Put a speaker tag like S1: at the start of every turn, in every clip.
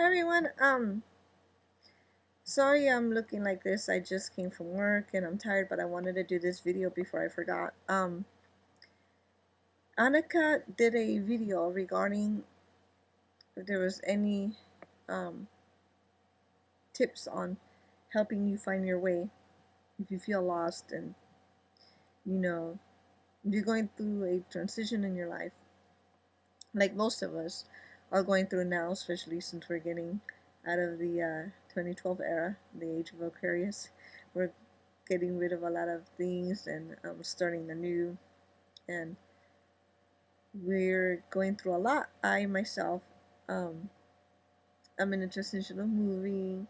S1: Hi everyone. Sorry I'm looking like this. I just came from work and I'm tired, but I wanted to do this video before I forgot. Annika did a video regarding if there was any um tips on helping you find your way if you feel lost and you know if you're going through a transition in your life, like most of us are going through now, especially since we're getting out of the 2012 era, the age of Aquarius. We're getting rid of a lot of things and starting anew, and we're going through a lot. I myself, um, I'm in a transition of moving.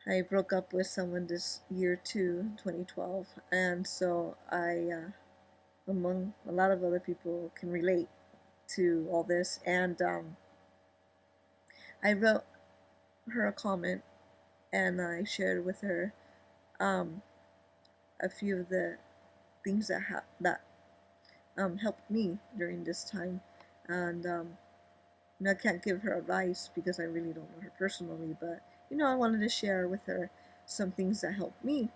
S1: I broke up with someone this year too, 2012, and so among a lot of other people, can relate to all this. And I wrote her a comment, and I shared with her um, a few of the things that helped me during this time. And I can't give her advice because I really don't know her personally, but I wanted to share with her some things that helped me,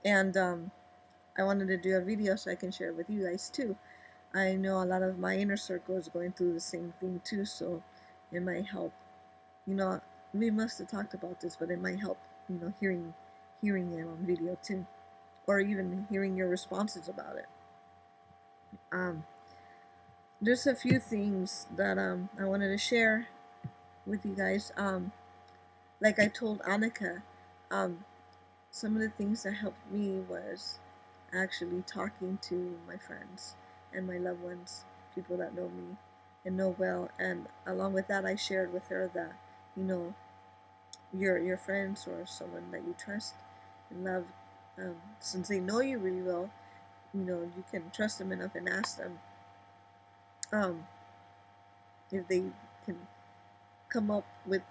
S1: and I wanted to do a video so I can share it with you guys too. I know a lot of my inner circle is going through the same thing too, so it might help. You know, we must have talked about this, but it might help. Hearing it on video too, or even hearing your responses about it. Um, there's a few things that I wanted to share with you guys. Like I told Annika, um, some of the things that helped me was actually talking to my friends and my loved ones, people that know me and know well. And along with that, I shared with her that you know your friends or someone that you trust and love, since they know you really well, you can trust them enough and ask them um, if they can come up with,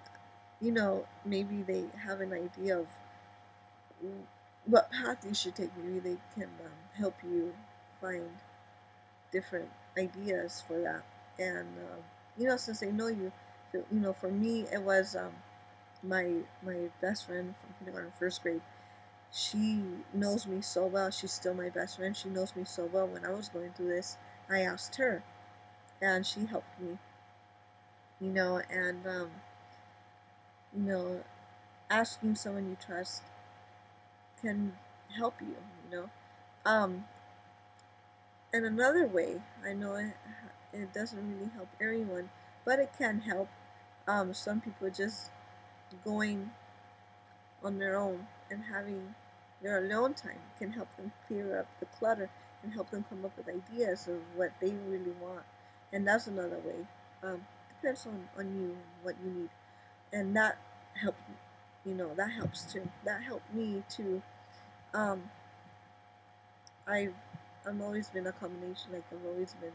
S1: maybe they have an idea of what path you should take. Maybe they can help you find different ideas for that. And since they know you, for me it was my best friend from kindergarten, first grade. She knows me so well. She's still my best friend. She knows me so well. When I was going through this, I asked her, and she helped me. And you know, asking someone you trust can help you. You know, um, and another way, I know it doesn't really help everyone, but it can help. Some people just going on their own and having their alone time can help them clear up the clutter and help them come up with ideas of what they really want. And that's another way. Depends on you and what you need. And that helped, that helps too. That helped me too. Um, I've, I've always been a combination, like I've always been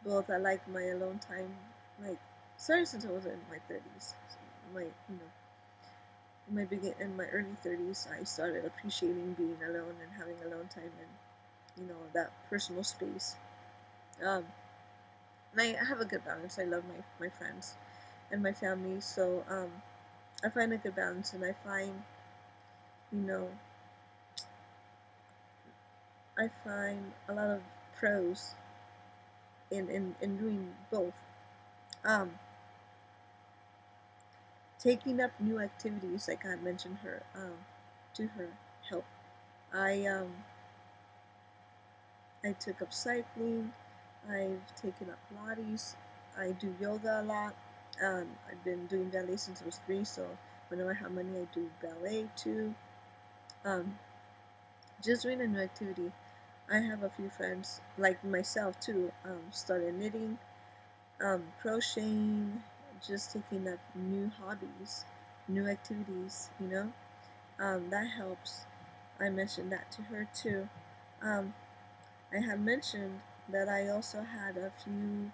S1: both. I like my alone time, like, starting since I was in my 30s. My, in my early 30s, I started appreciating being alone and having alone time and that personal space. Um, and I have a good balance. I love my friends and my family, so I find a good balance, and I find you know I find a lot of pros in doing both. Um, Taking up new activities, like I mentioned her to her, help. I um, I took up cycling. I've taken up Pilates. I do yoga a lot. I've been doing ballet since I was 3, so whenever I have money, I do ballet too. Um, just doing a new activity. I have a few friends, like myself too, started knitting, crocheting, just taking up new hobbies, new activities, that helps. I mentioned that to her too. Um, I had mentioned that I also had a few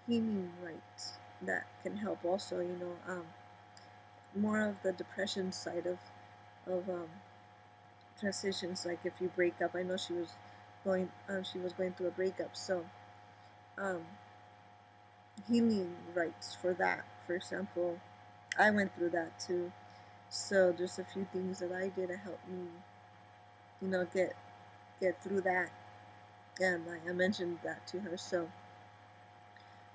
S1: healing rites that can help also. More of the depression side of transitions. Like if you break up, I know she was going through a breakup, so um, healing rites for that. For example, I went through that too. So there's a few things that I did to help me, get through that, and I mentioned that to her. So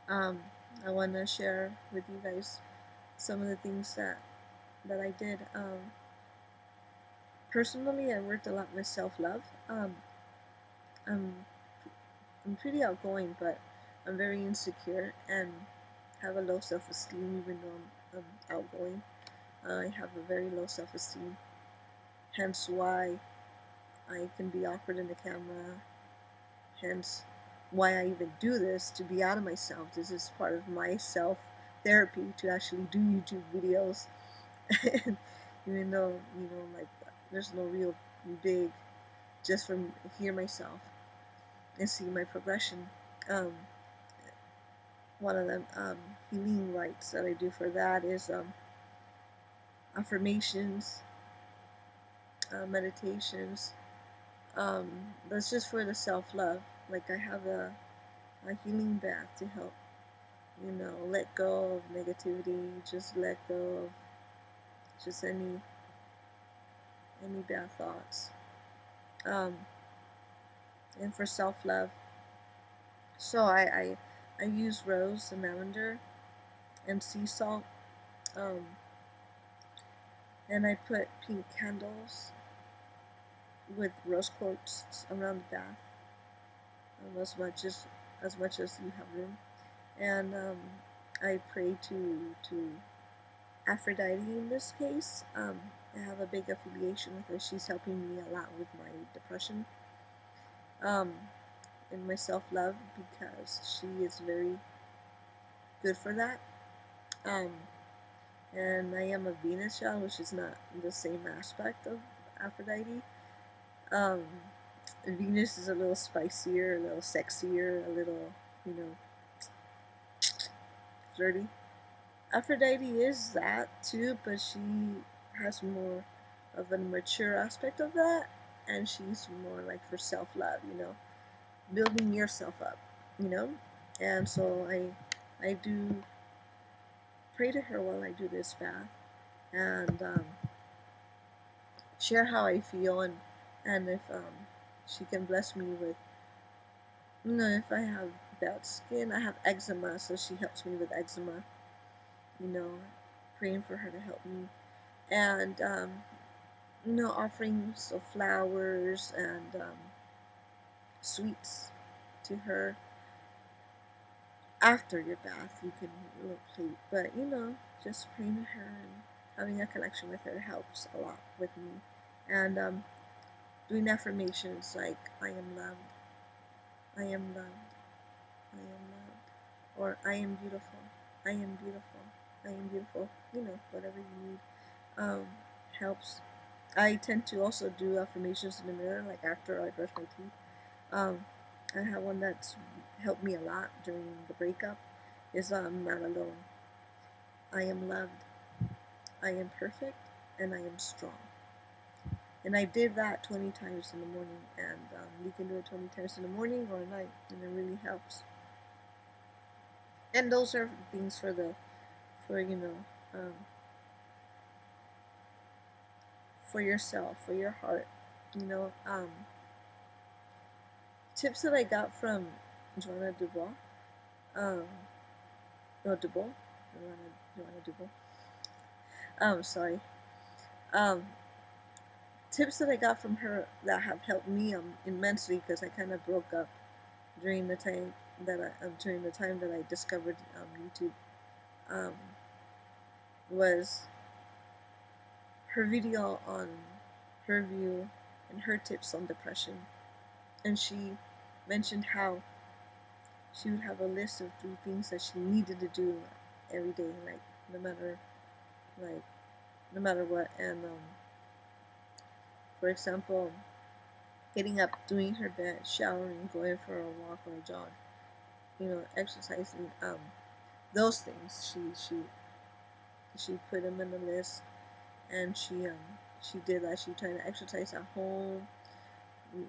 S1: um, I want to share with you guys some of the things that I did. Personally, I worked a lot with self-love. I'm I'm pretty outgoing, but I'm very insecure and have a low self-esteem, even though I'm outgoing. I have a very low self-esteem, hence why I can be awkward in the camera, hence why I even do this, to be out of myself. This is part of my self-therapy, to actually do YouTube videos. Even though, like, there's no real big, just from hear myself and see my progression. Um, One of them healing rites that I do for that is affirmations, meditations. That's just for the self-love. Like, I have a healing bath to help, let go of negativity, just let go of just any bad thoughts. Um, and for self-love, so I use rose and lavender and sea salt, um, and I put pink candles with rose quartz around the bath, as much as you have room, and I pray to Aphrodite in this case. I have a big affiliation with her. She's helping me a lot with my depression, um, and my self-love, because she is very good for that. Um, and I am a Venus child, which is not the same aspect of Aphrodite. Um, Venus is a little spicier, a little sexier, a little, flirty. Aphrodite is that too, but she has more of a mature aspect of that, and she's more like for self-love, building yourself up, you know. And so I do pray to her while I do this bath, and share how I feel, and if she can bless me with, if I have bad skin. I have eczema, so she helps me with eczema, you know, praying for her to help me, and offerings of flowers and sweets to her after your bath. You can plate, but just praying to her and having a connection with her helps a lot with me, and doing affirmations like I am loved, I am loved, I am loved, or I am beautiful, I am beautiful, I am beautiful. Whatever you need helps. I tend to also do affirmations in the mirror, like after I brush my teeth. I have one that's helped me a lot during the breakup. Is I'm not alone. I am loved. I am perfect, and I am strong. And I did that 20 times in the morning, and you can do it 20 times in the morning or at night, and it really helps. And those are things um, for yourself, for your heart. Tips that I got from Joanna Dubois. Um, no, Dubois. Joanna Dubois. Sorry. Um, Tips that I got from her that have helped me immensely, because I kind of broke up during the time that I discovered YouTube, um, was her video on her view and her tips on depression, and she mentioned how she would have a list of 3 things that she needed to do every day, like no matter like no matter what, and for example, getting up, doing her bed, showering, going for a walk or a jog, exercising, those things. She put them in the list, and she did that. She tried to exercise at home,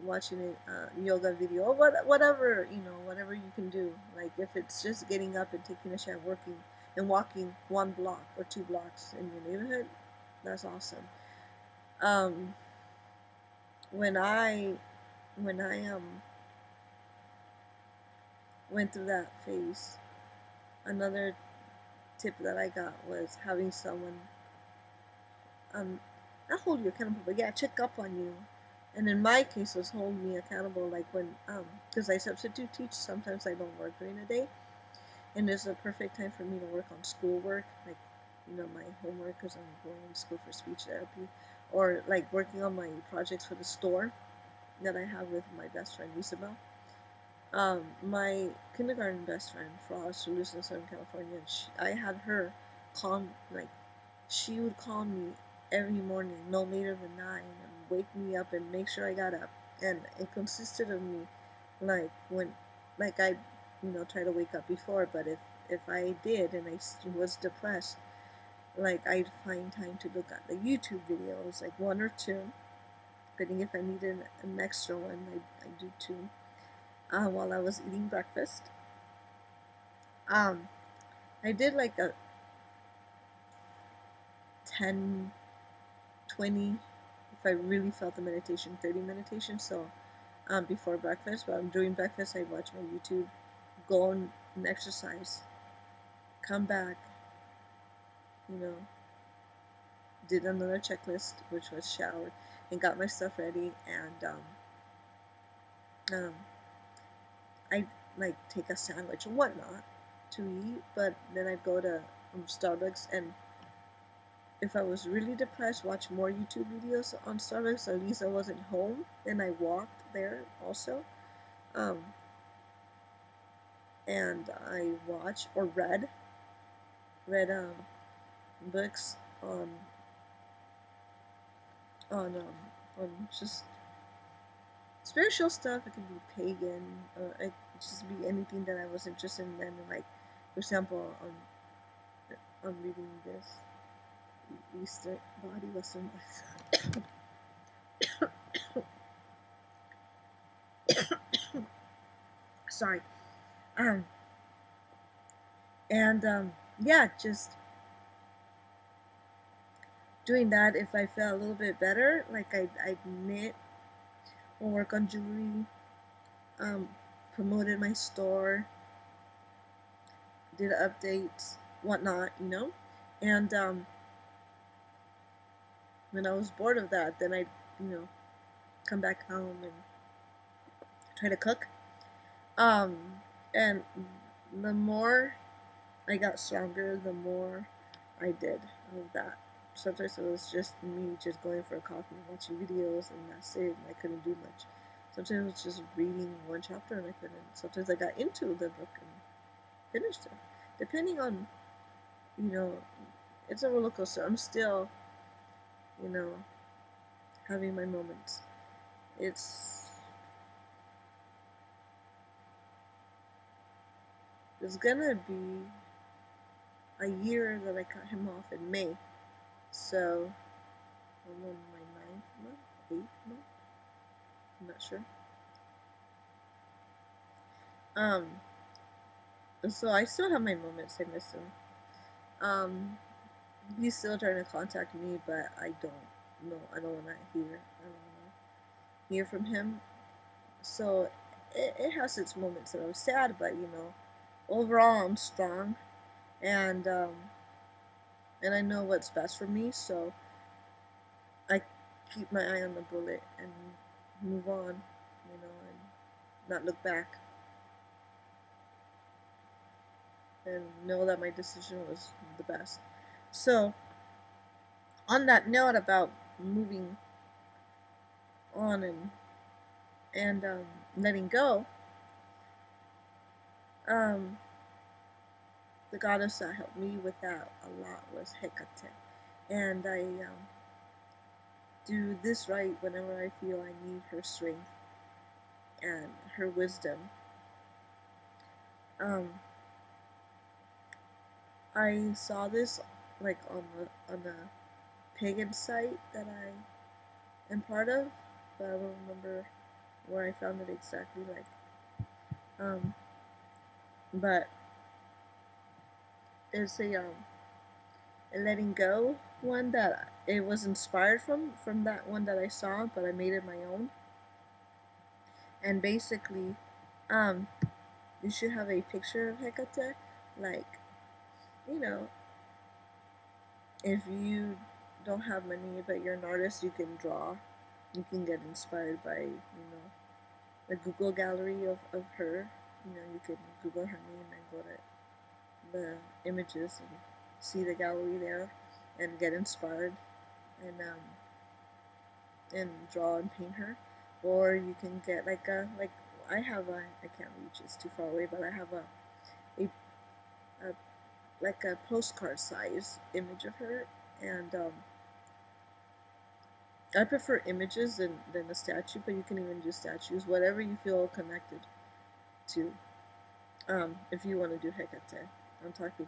S1: watching a yoga video, or whatever, whatever you can do. Like if it's just getting up and taking a shower, working and walking 1 block or 2 blocks in your neighborhood, that's awesome. When I went through that phase, another tip that I got was having someone not hold you accountable, but yeah, check up on you. And in my case, was hold me accountable, like when because I substitute teach, sometimes I don't work during the day, and it's a perfect time for me to work on schoolwork, like my homework, because I'm going to school for speech therapy, or like working on my projects for the store that I have with my best friend Isabel. My kindergarten best friend, Frost, who lives in Southern California, I had her call, like, she would call me every morning, no later than 9, and wake me up and make sure I got up. And it consisted of me, like, I, try to wake up before, but if I did and I was depressed, like, I'd find time to look at the YouTube videos, like 1 or 2, depending if I needed an extra one, I do 2. While I was eating breakfast. I did like a 10, 20, if I really felt the meditation, 30 meditation. So before breakfast, but during breakfast, I watch my YouTube, go and exercise, come back, you know, did another checklist, which was showered, and got my stuff ready, and I like take a sandwich and whatnot to eat, but then I'd go to Starbucks, and if I was really depressed, watch more YouTube videos on Starbucks. At least I wasn't home, and I walked there also. And I watched or read books on just spiritual stuff. It could be pagan, or it could just be anything that I was interested in. Then, like, for example, I'm reading this Eastern Body Western. Sorry. And yeah, just doing that. If I felt a little bit better, like I'd knit or work on jewelry, promoted my store, did updates, whatnot, and when I was bored of that, then I'd come back home and try to cook. And the more I got stronger, the more I did of that. Sometimes it was just me just going for a coffee and watching videos, and that's it, and I couldn't do much. Sometimes it was just reading 1 chapter and I couldn't. Sometimes I got into the book and finished it. Depending on, it's a roller coaster. I'm still, having my moments. It's gonna be a year that I cut him off in May. So I'm on my 9th month, 8th month. I'm not sure. So I still have my moments. I miss him. He's still trying to contact me, but I don't know. I don't want to hear. I don't want to hear from him. So it has its moments that I'm sad, but overall I'm strong, and I know what's best for me. So I keep my eye on the bullet and move on, and not look back, and know that my decision was the best. So on that note about moving on and letting go, the goddess that helped me with that a lot was Hecate, and I do this right whenever I feel I need her strength and her wisdom. I saw this like on a pagan site that I am part of, but I don't remember where I found it exactly like. But there's a letting go one that it was inspired from that one that I saw, but I made it my own. And basically, um, you should have a picture of Hecate. Like, you know, if you don't have money but you're an artist, you can draw. You can get inspired by, the Google gallery of her. You can Google her name and go to the images and see the gallery there and get inspired and draw and paint her. Or you can get like I have a I can't reach, it's too far away, but I have a like a postcard size image of her. And I prefer images than a statue, but you can even do statues, whatever you feel connected to. If you want to do Hecate, I'm talking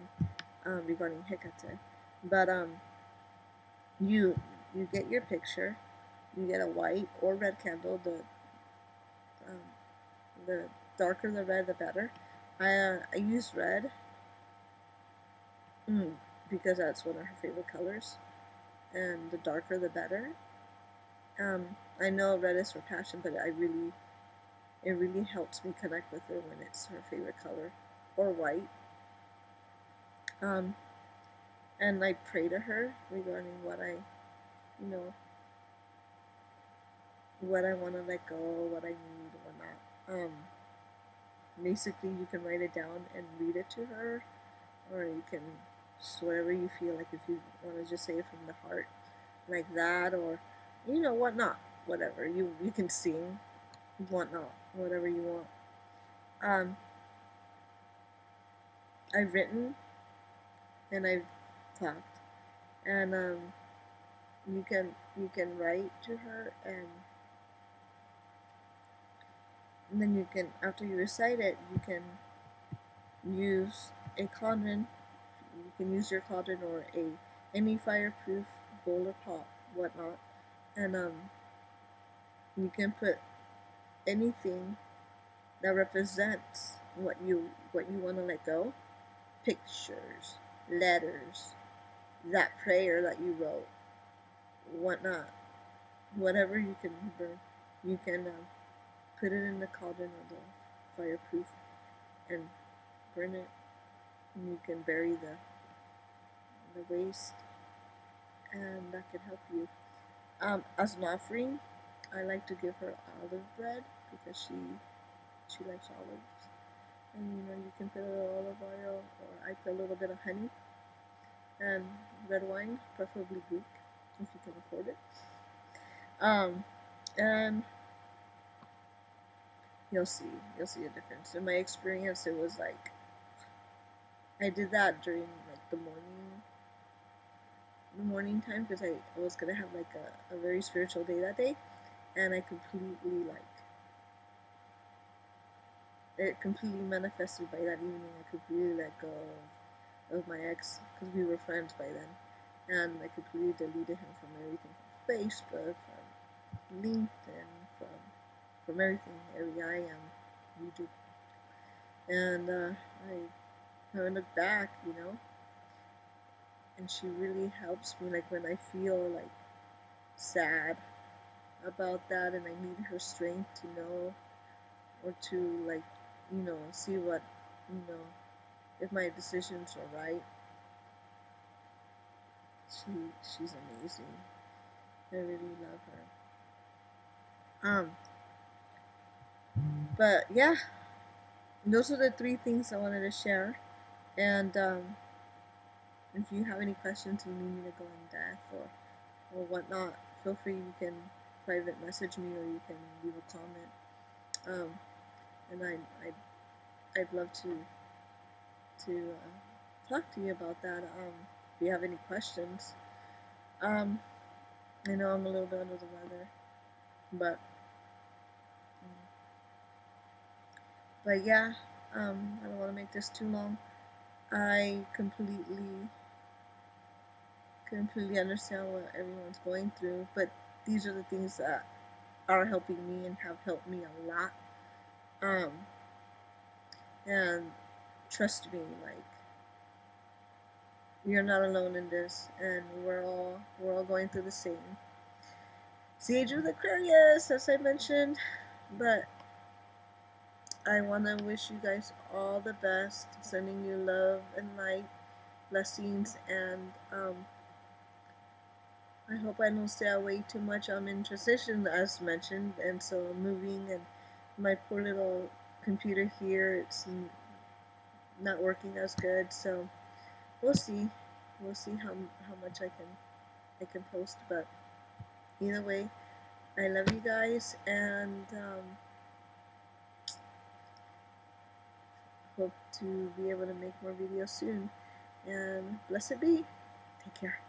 S1: regarding Hecate. But you you get your picture, you get a white or red candle. Um, the darker the red, the better. I use red because that's one of her favorite colors, and the darker the better. I know red is for passion, but it really helps me connect with her when it's her favorite color, or white. Um, and I pray to her regarding you know, what I want to let go, what I need, what not. Basically, you can write it down and read it to her, or you can whatever you feel like. If you want to just say it from the heart, like that, or whatnot, whatever you can sing, whatnot, whatever you want. Um, I've written and I've talked, and you can write to her, and then you can, after you recite it, you can use a cauldron. You can use your cauldron or any fireproof bowl or pot, whatnot, and you can put anything that represents what you want to let go. Pictures, letters, that prayer that you wrote, whatnot, whatever you can burn, you can put it in the cauldron or the fireproof and burn it. And you can bury the waste, and that can help you. As an offering, I like to give her olive bread because she likes olives. And you can put a little olive oil, or I put a little bit of honey and red wine, preferably Greek, if you can afford it. And you'll see a difference. In my experience, it was like I did that during like the morning time, because I was gonna have like a very spiritual day that day, and I completely like it completely manifested by that evening. I completely let go of my ex, because we were friends by then, and I completely deleted him from everything, from Facebook, from LinkedIn, from everything, every IM, YouTube, and I haven't looked back, and she really helps me, like when I feel like sad about that, and I need her strength to know, or to like, see what, if my decisions are right. She's amazing. I really love her. But yeah, those are the three things I wanted to share. And if you have any questions and you need me to go in depth or whatnot, feel free. You can private message me, or you can leave a comment. And I'd love to talk to you about that. If you have any questions, um, I know I'm a little bit under the weather, but yeah, I don't want to make this too long. I completely understand what everyone's going through, but these are the things that are helping me and have helped me a lot. Um, and trust me, like, you're not alone in this, and we're all going through the same. Sage of Aquarius, as I mentioned, but I want to wish you guys all the best, sending you love and light, blessings, and I hope I don't stay away too much. I'm in transition, as mentioned, and so I'm moving, and my poor little computer here, it's not working as good. So we'll see. We'll see how much I can post. But either way, I love you guys, and hope to be able to make more videos soon. And blessed be. Take care.